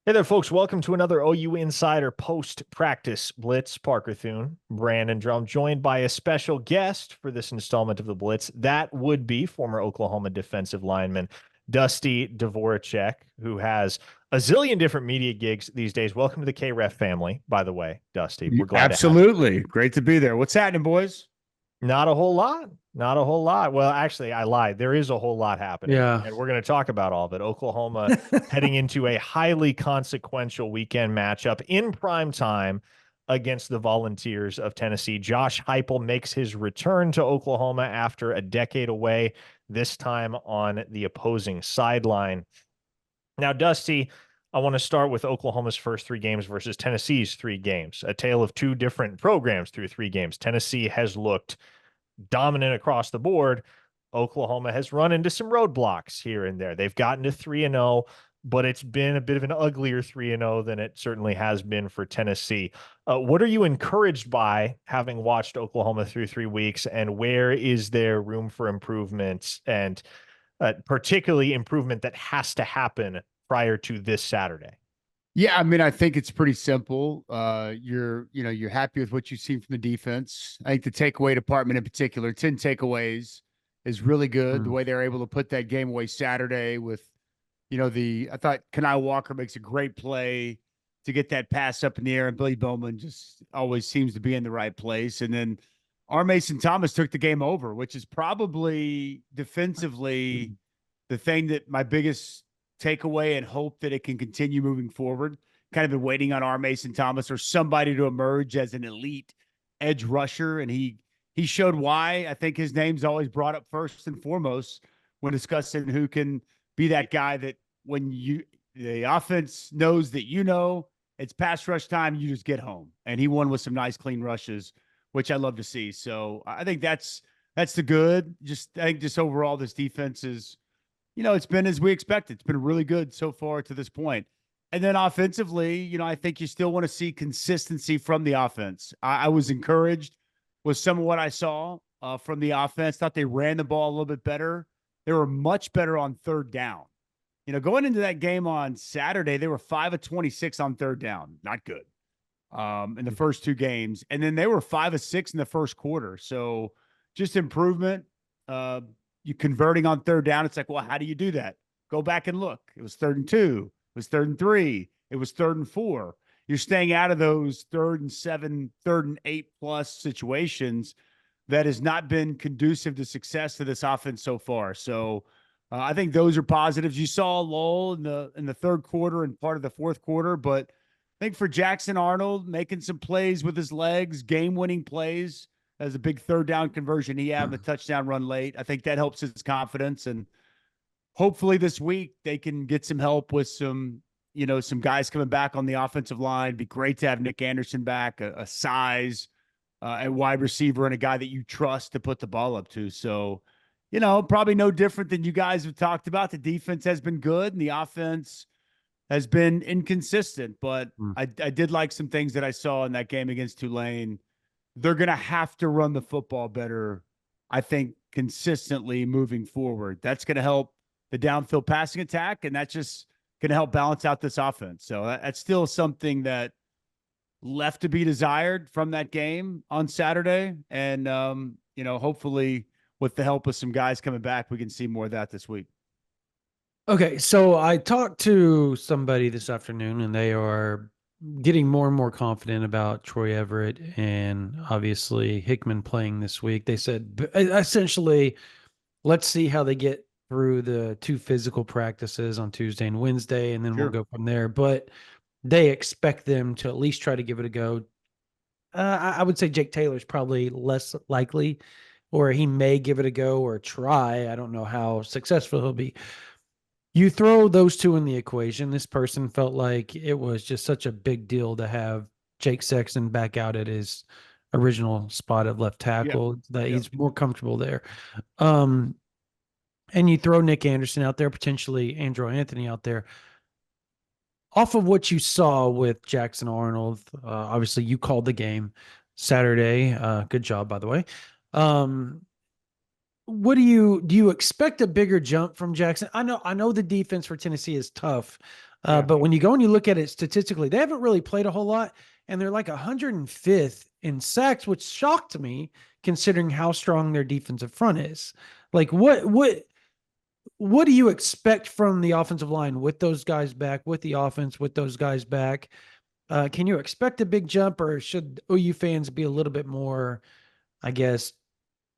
Hey there, folks. Welcome to another OU Insider post-practice Blitz. Parker Thune, Brandon Drum, joined by a special guest for this installment of the Blitz. That would be former Oklahoma defensive lineman Dusty Dvoracek, who has a zillion different media gigs these days. Welcome to the KREF family, by the way, Dusty. We're glad to have you. Absolutely. Great to be there. What's happening, boys? Not a whole lot. Not a whole lot. Well, actually, I lied. There is a whole lot happening, Yeah. and we're going to talk about all of it. Oklahoma heading into a highly consequential weekend matchup in prime time against the Volunteers of Tennessee. Josh Heupel makes his return to Oklahoma after a decade away, this time on the opposing sideline. Now, Dusty, I want to start with Oklahoma's first three games versus Tennessee's three games, a tale of two different programs through three games. Tennessee has looked dominant across the board. Oklahoma has run into some roadblocks here and there. They've gotten to 3-0, but it's been a bit of an uglier 3-0 than it certainly has been for Tennessee. What are you encouraged by having watched Oklahoma through 3 weeks, and where is there room for improvement, and particularly improvement that has to happen prior to this Saturday? Yeah, I mean, I think it's pretty simple. You're happy with what you've seen from the defense. I think the takeaway department in particular, 10 takeaways, is really good. The way they're able to put that game away Saturday with, I thought Kanai Walker makes a great play to get that pass up in the air, and Billy Bowman just always seems to be in the right place. And then R. Mason Thomas took the game over, which is probably defensively the thing that my biggest takeaway and hope that it can continue moving forward. Kind of been waiting on R. Mason Thomas or somebody to emerge as an elite edge rusher, and he showed why. I think his name's always brought up first and foremost when discussing who can be that guy that when the offense knows that it's pass rush time, you just get home. And he won with some nice clean rushes, which I love to see. So I think that's the good. I think just overall this defense is, it's been as we expected. It's been really good so far to this point. And then offensively, I think you still want to see consistency from the offense. I was encouraged with some of what I saw from the offense. Thought they ran the ball a little bit better. They were much better on third down. Going into that game on Saturday, they were 5 of 26 on third down. Not good in the first two games. And then they were 5 of 6 in the first quarter. So just improvement. You converting on third down. It's like, well, how do you do that? Go back and look. It was 3rd and 2. It was 3rd and 3. It was 3rd and 4. You're staying out of those 3rd and 7, 3rd and 8 plus situations that has not been conducive to success to this offense so far. So I think those are positives. You saw a lull in the third quarter and part of the fourth quarter, but I think for Jackson Arnold making some plays with his legs, game-winning plays, as a big third down conversion he had, the touchdown run late. I think that helps his confidence. And hopefully this week they can get some help with some guys coming back on the offensive line. It'd be great to have Nick Anderson back, a size, a wide receiver, and a guy that you trust to put the ball up to. So, probably no different than you guys have talked about. The defense has been good and the offense has been inconsistent, but I did like some things that I saw in that game against Tulane. They're going to have to run the football better, I think, consistently moving forward. That's going to help the downfield passing attack, and that's just going to help balance out this offense. So that's still something that left to be desired from that game on Saturday. And, hopefully with the help of some guys coming back, we can see more of that this week. Okay, so I talked to somebody this afternoon, and they are getting more and more confident about Troy Everett and obviously Hickman playing this week. They said essentially, let's see how they get through the two physical practices on Tuesday and Wednesday, and then we'll go from there. But they expect them to at least try to give it a go. I would say Jake Taylor's probably less likely, or he may give it a go or try. I don't know how successful he'll be. You throw those two in the equation. This person felt like it was just such a big deal to have Jake Sexton back out at his original spot of left tackle, that he's more comfortable there. And you throw Nick Anderson out there, potentially Andrew Anthony out there. Off of what you saw with Jackson Arnold, obviously you called the game Saturday. Good job, by the way. What do you expect a bigger jump from Jackson? I know the defense for Tennessee is tough. But when you go and you look at it statistically, they haven't really played a whole lot, and they're like 105th in sacks, which shocked me considering how strong their defensive front is. Like, what do you expect from the offensive line with those guys back, with the offense, with those guys back? Can you expect a big jump, or should OU fans be a little bit more, I guess,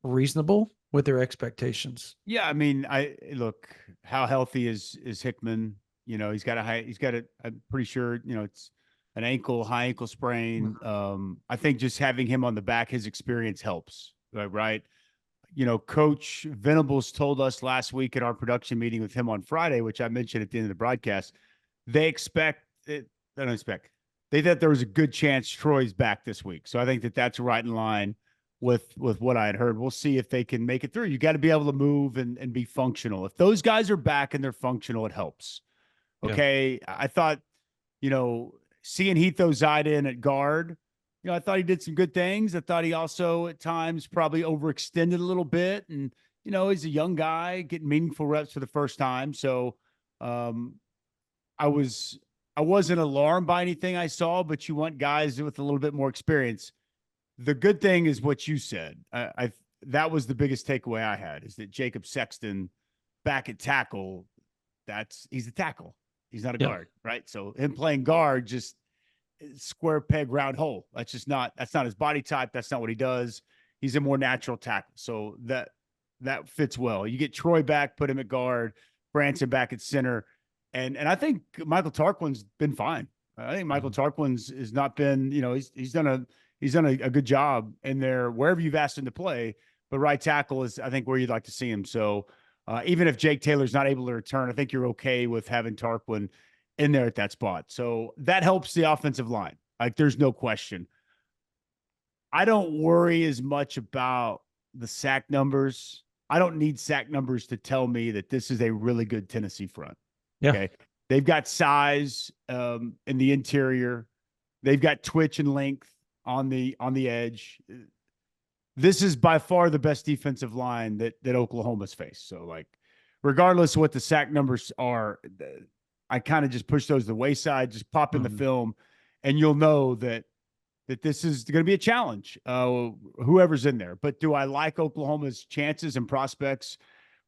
reasonable with their expectations? Yeah, I mean, I look, how healthy is Hickman? You know, I'm pretty sure, you know, it's an high ankle sprain. I think just having him on the back, his experience helps, right? You know, Coach Venables told us last week at our production meeting with him on Friday, which I mentioned at the end of the broadcast, they thought there was a good chance Troy's back this week. So I think that's right in line with what I had heard. We'll see if they can make it through. You got to be able to move and be functional. If those guys are back and they're functional, it helps. Okay. Yeah. I thought, you know, seeing Heath O'Zida at guard, you know, I thought he did some good things. I thought he also at times probably overextended a little bit. And, you know, he's a young guy getting meaningful reps for the first time. So I wasn't alarmed by anything I saw, but you want guys with a little bit more experience. The good thing is what you said. That was the biggest takeaway I had, is that Jacob Sexton back at tackle, he's a tackle. He's not a guard, right? So him playing guard, just square peg, round hole. That's not his body type. That's not what he does. He's a more natural tackle. So that fits well. You get Troy back, put him at guard, Branson back at center. And I think Michael Tarquin's been fine. I think Michael Tarquin's has not been, you know, he's done a good job in there wherever you've asked him to play. But right tackle is, I think, where you'd like to see him. So even if Jake Taylor's not able to return, I think you're okay with having Tarquin in there at that spot. So that helps the offensive line. Like, there's no question. I don't worry as much about the sack numbers. I don't need sack numbers to tell me that this is a really good Tennessee front. Yeah. Okay. They've got size in the interior. They've got twitch and length on the edge. This is by far the best defensive line that Oklahoma's faced. So, like, regardless of what the sack numbers are, I kind of just push those to the wayside, just pop in the film, and you'll know that this is going to be a challenge, whoever's in there. But do I like Oklahoma's chances and prospects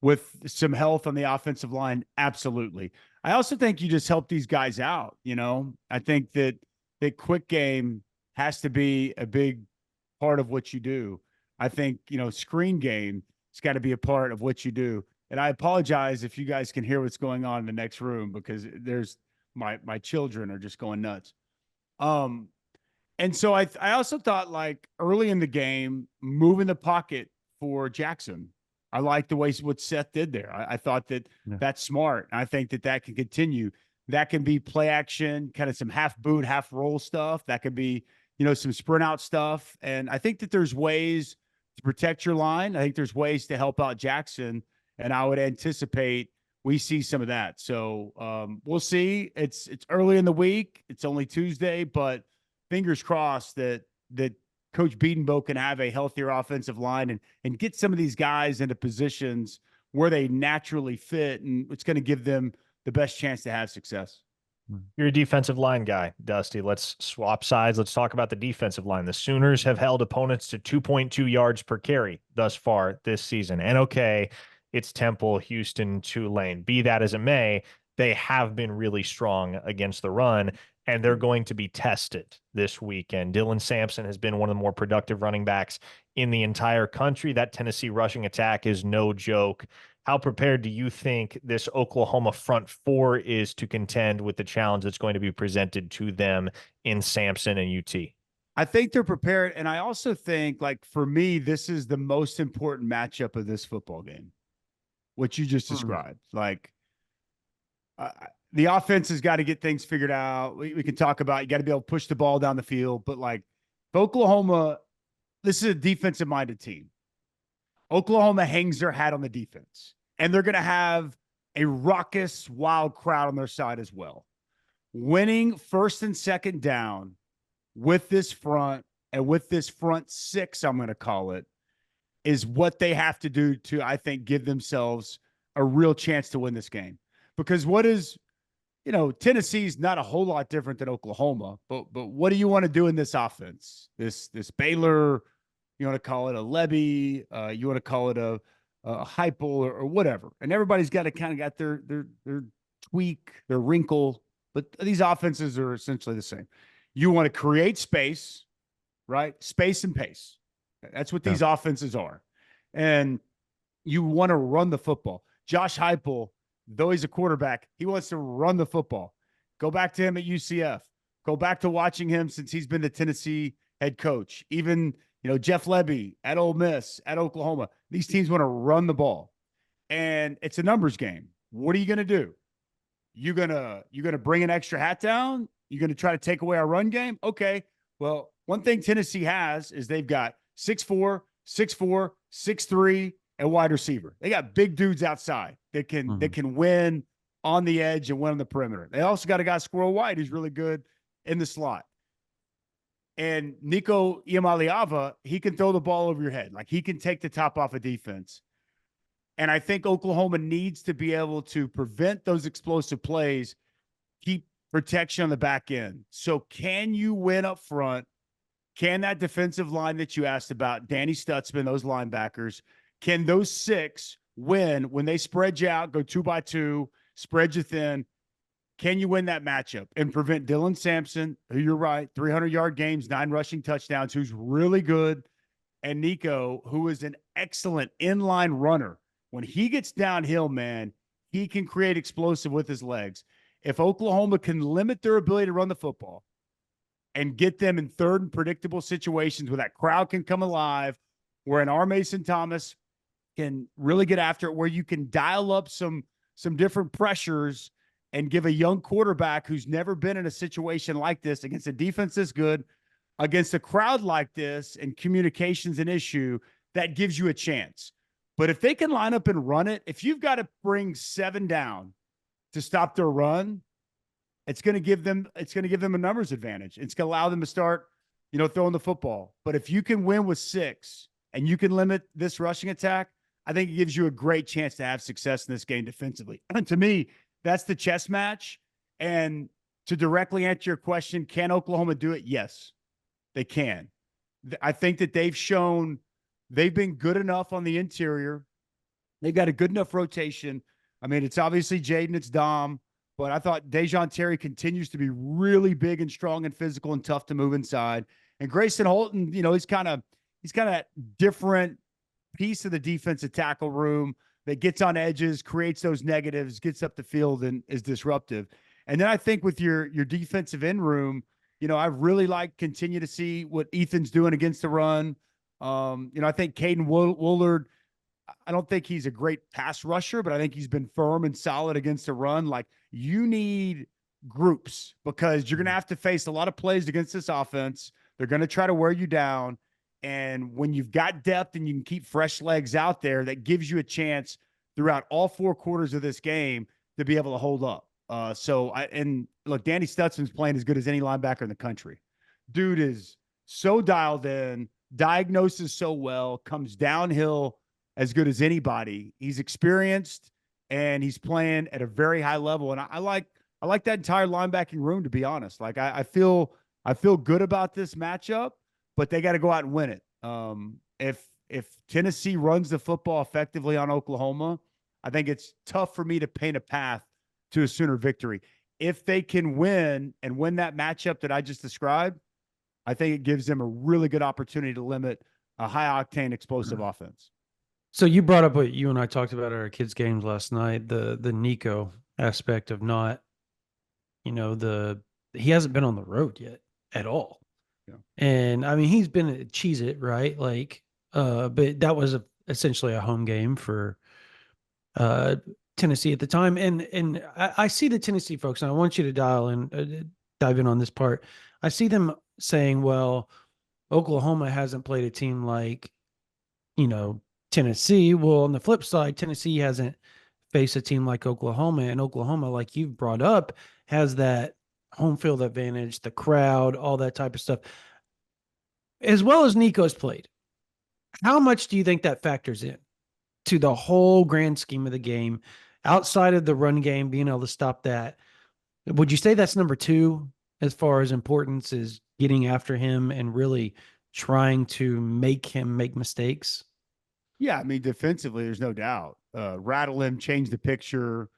with some health on the offensive line? Absolutely. I also think you just help these guys out. You know, I think that quick game has to be a big part of what you do. I think, you know, screen game has got to be a part of what you do. And I apologize if you guys can hear what's going on in the next room, because there's my children are just going nuts. And so I also thought, like, early in the game, moving the pocket for Jackson, I like the way what Seth did there. I thought that's smart. I think that can continue. That can be play action, kind of some half boot, half roll stuff. That could be, you know, some sprint out stuff. And I think that there's ways to protect your line. I think there's ways to help out Jackson. And I would anticipate we see some of that. So we'll see. It's early in the week. It's only Tuesday, but fingers crossed that Coach Beedenbow can have a healthier offensive line and get some of these guys into positions where they naturally fit, and it's going to give them the best chance to have success. You're a defensive line guy, Dusty. Let's swap sides. Let's talk about the defensive line. The Sooners have held opponents to 2.2 yards per carry thus far this season. And okay, it's Temple, Houston, Tulane. Be that as it may, they have been really strong against the run, and they're going to be tested this weekend. Dylan Sampson has been one of the more productive running backs in the entire country. That Tennessee rushing attack is no joke. How prepared do you think this Oklahoma front four is to contend with the challenge that's going to be presented to them in Sampson and UT? I think they're prepared. And I also think, like, for me, this is the most important matchup of this football game, what you just described. Like, the offense has got to get things figured out. We can talk about, you got to be able to push the ball down the field. But, like, Oklahoma, this is a defensive-minded team. Oklahoma hangs their hat on the defense, and they're going to have a raucous, wild crowd on their side as well. Winning first and second down with this front, and with this front six, I'm going to call it, is what they have to do to, I think, give themselves a real chance to win this game. Because Tennessee's not a whole lot different than Oklahoma, but what do you want to do in this offense? This Baylor, you want to call it a Levy, you want to call it a Heupel or whatever. And everybody's got their tweak, their wrinkle, but these offenses are essentially the same. You want to create space, right? Space and pace. That's what these offenses are. And you want to run the football. Josh Heupel, though he's a quarterback, he wants to run the football. Go back to him at UCF. Go back to watching him since he's been the Tennessee head coach. Even, Jeff Lebby at Ole Miss, at Oklahoma. These teams want to run the ball. And it's a numbers game. What are you going to do? You're gonna bring an extra hat down? You're going to try to take away our run game? Okay. Well, one thing Tennessee has is they've got 6'4", 6'4", 6'3", and wide receiver. They got big dudes outside that can win on the edge and win on the perimeter. They also got a guy, Squirrel White, who's really good in the slot. And Nico Iamaleava, he can throw the ball over your head. Like, he can take the top off of defense. And I think Oklahoma needs to be able to prevent those explosive plays, keep protection on the back end. So can you win up front? Can that defensive line that you asked about, Danny Stutzman, those linebackers, can those six win when they spread you out, go 2x2, spread you thin? Can you win that matchup and prevent Dylan Sampson, who, you're right, 300-yard games, 9 rushing touchdowns, who's really good, and Nico, who is an excellent inline runner. When he gets downhill, man, he can create explosive with his legs. If Oklahoma can limit their ability to run the football and get them in third and predictable situations where that crowd can come alive, where an R. Mason Thomas can really get after it, where you can dial up some different pressures and give a young quarterback who's never been in a situation like this against a defense this good, against a crowd like this, and communication's an issue, that gives you a chance. But if they can line up and run it, if you've got to bring 7 down to stop their run, it's going to give them a numbers advantage. It's going to allow them to start, throwing the football. But if you can win with 6 and you can limit this rushing attack, I think it gives you a great chance to have success in this game defensively. And to me, that's the chess match. And to directly answer your question, can Oklahoma do it? Yes, they can. I think that they've shown they've been good enough on the interior. They've got a good enough rotation. I mean, it's obviously Jaden, it's Dom, but I thought Dejon Terry continues to be really big and strong and physical and tough to move inside. And Grayson Holton, he's kind of different piece of the defensive tackle room that gets on edges, creates those negatives, gets up the field, and is disruptive. And then I think with your defensive end room, I really continue to see what Ethan's doing against the run. I think Caden Woolard, I don't think he's a great pass rusher, but I think he's been firm and solid against the run. Like, you need groups because you're going to have to face a lot of plays against this offense. They're going to try to wear you down. And when you've got depth and you can keep fresh legs out there, that gives you a chance throughout all 4 quarters of this game to be able to hold up. And look, Danny Stutzman's playing as good as any linebacker in the country. Dude is so dialed in, diagnoses so well, comes downhill as good as anybody. He's experienced and he's playing at a very high level. And I like that entire linebacking room, to be honest. Like, I feel good about this matchup, but they got to go out and win it. If Tennessee runs the football effectively on Oklahoma, I think it's tough for me to paint a path to a Sooner victory. If they can win and win that matchup that I just described, I think it gives them a really good opportunity to limit a high-octane, explosive offense. So you brought up what you and I talked about at our kids' games last night, the Nico aspect of not, he hasn't been on the road yet at all. Yeah. And I mean, he's been at Cheez-It, right? Like, but that was essentially a home game for Tennessee at the time. And I see the Tennessee folks, and I want you to dive in on this part. I see them saying, well, Oklahoma hasn't played a team like, Tennessee. Well, on the flip side, Tennessee hasn't faced a team like Oklahoma, and Oklahoma, like you've brought up, has that home field advantage, the crowd, all that type of stuff, as well as Nico's played. How much do you think that factors in to the whole grand scheme of the game, outside of the run game, being able to stop that? Would you say that's number 2 as far as importance is getting after him and really trying to make him make mistakes? Yeah, I mean, defensively, there's no doubt. Rattle him, change the picture,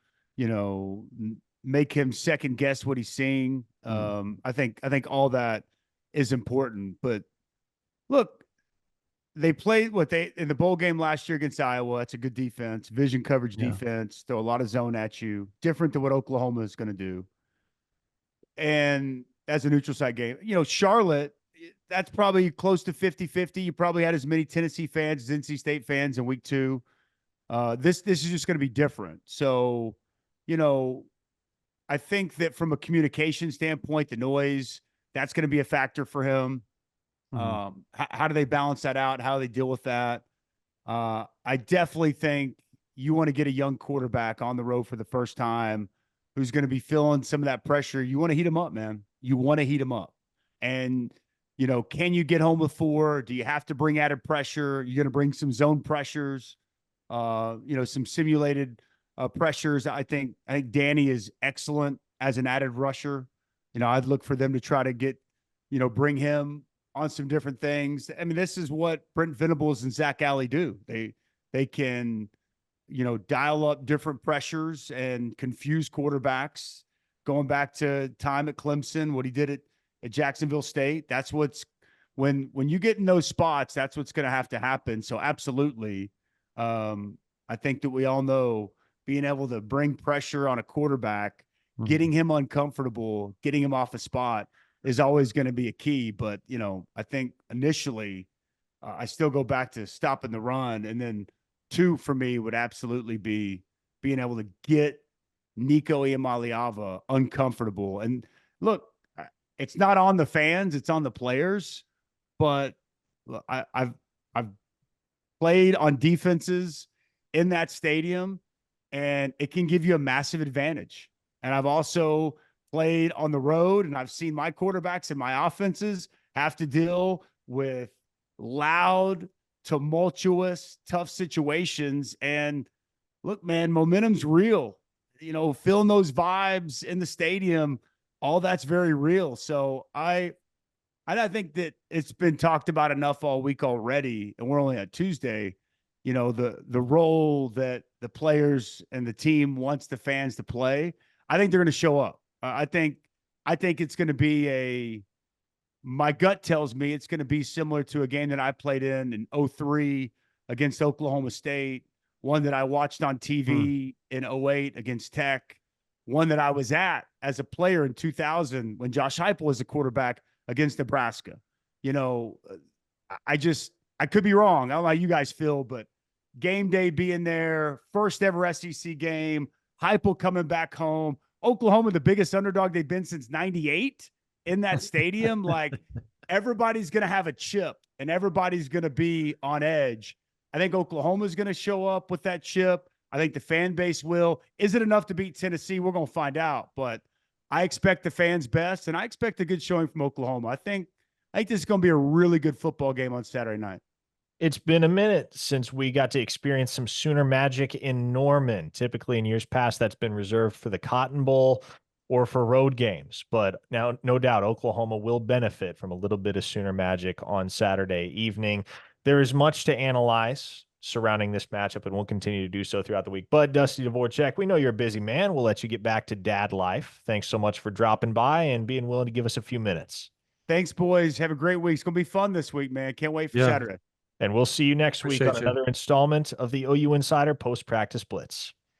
make him second guess what he's seeing. I think all that is important. But look, they played what they in the bowl game last year against Iowa. That's a good defense, vision coverage defense, throw a lot of zone at you, different than what Oklahoma is going to do. And as a neutral site game, Charlotte, that's probably close to 50-50. You probably had as many Tennessee fans as NC State fans in week 2. This is just going to be different. So, I think that from a communication standpoint, the noise, that's going to be a factor for him. How do they balance that out? How do they deal with that? I definitely think you want to get a young quarterback on the road for the first time who's going to be feeling some of that pressure. You want to heat him up, man. You want to heat him up. And, can you get home with 4? Do you have to bring added pressure? You're going to bring some zone pressures, some simulated pressures. I think Danny is excellent as an added rusher. I'd look for them to try to get, bring him on some different things. I mean, this is what Brent Venables and Zach Alley do. They can, dial up different pressures and confuse quarterbacks. Going back to time at Clemson, what he did at Jacksonville State, that's what's when you get in those spots, that's what's going to have to happen. So absolutely, I think that we all know being able to bring pressure on a quarterback, getting him uncomfortable, getting him off a spot is always going to be a key. But, I think initially I still go back to stopping the run. And then 2 for me would absolutely be being able to get Nico Iamaleava uncomfortable. And look, it's not on the fans, it's on the players. But look, I've played on defenses in that stadium, and it can give you a massive advantage. And I've also played on the road, and I've seen my quarterbacks and my offenses have to deal with loud, tumultuous, tough situations. And look, man, momentum's real. Feeling those vibes in the stadium, all that's very real. So I think that it's been talked about enough all week already, and we're only on Tuesday. The role that the players and the team wants the fans to play. I think they're going to show up. I think it's going to be my gut tells me it's going to be similar to a game that I played in 2003 against Oklahoma State, one that I watched on TV in 2008 against Tech, one that I was at as a player in 2000 when Josh Heupel was a quarterback against Nebraska. I could be wrong. I don't know how you guys feel, but game day being there, first ever SEC game, Heupel coming back home, Oklahoma, the biggest underdog they've been since 98 in that stadium. Like, everybody's going to have a chip and everybody's going to be on edge. I think Oklahoma's going to show up with that chip. I think the fan base will. Is it enough to beat Tennessee? We're going to find out. But I expect the fans best, and I expect a good showing from Oklahoma. I think this is going to be a really good football game on Saturday night. It's been a minute since we got to experience some Sooner magic in Norman. Typically in years past, that's been reserved for the Cotton Bowl or for road games. But now, no doubt, Oklahoma will benefit from a little bit of Sooner magic on Saturday evening. There is much to analyze surrounding this matchup, and we'll continue to do so throughout the week. But Dusty Dvoracek, we know you're a busy man. We'll let you get back to dad life. Thanks so much for dropping by and being willing to give us a few minutes. Thanks, boys. Have a great week. It's going to be fun this week, man. Can't wait for Saturday. And we'll see you next week on another installment of the OU Insider Post-Practice Blitz.